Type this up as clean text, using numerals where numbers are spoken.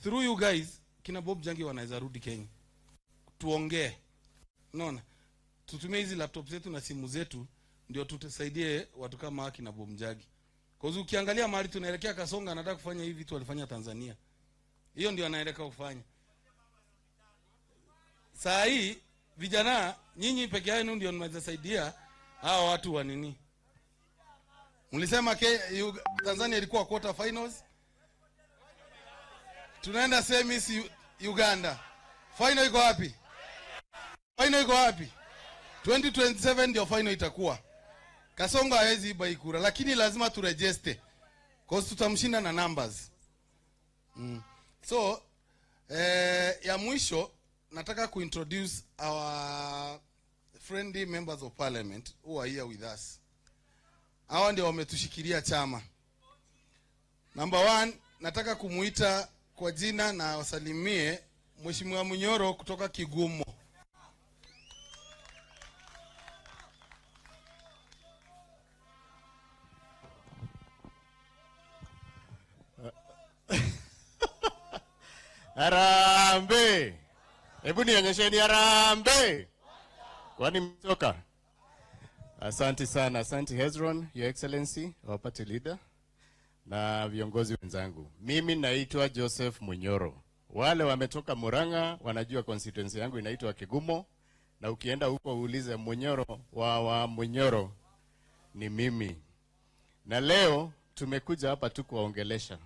through you guys kina Bob Jangi wanaweza rudi Kenya. Tuongee. Unaona? Tutumie hizi laptop zetu na simu zetu ndio tutusaidie watu kama haki na Bob Jangi. Kwa sababu ukiangalia mahali tunaelekea Kasonga anataka kufanya hivi vitu walifanya Tanzania. Hiyo ndio anaelekea kufanya. Saa hii vijana nyinyi peke yenu ndio mnawasaidia hao watu wa nini? Mlisema Tanzania ilikuwa quarter finals. Tunaenda semis Uganda. Final iko wapi? Final iko wapi? 2027 ndio final itakuwa. Kasonga hawezi iba kura, lakini lazima turejeste. Kwa tutamshinda na numbers. So, ya mwisho nataka kuintroduce our friendly members of parliament who are here with us. Hawa ndio wametushikilia chama. Number 1, nataka kumuita kwa jina na wasalimie Mheshimiwa Munyoro kutoka Kigumo. Harambee. Hebu nionyesheni harambee. Kwani mtoka? Asante sana, asante Hezron, Your Excellency, our party leader, na viongozi wenzangu. Mimi naitwa Joseph Munyoro. Wale wametoka Murang'a wanajua constituency yangu inaitwa Kigumo, na ukienda huko uulize Munyoro wa Munyoro ni mimi. Na leo tumekuja hapa tu kuwaongelesha.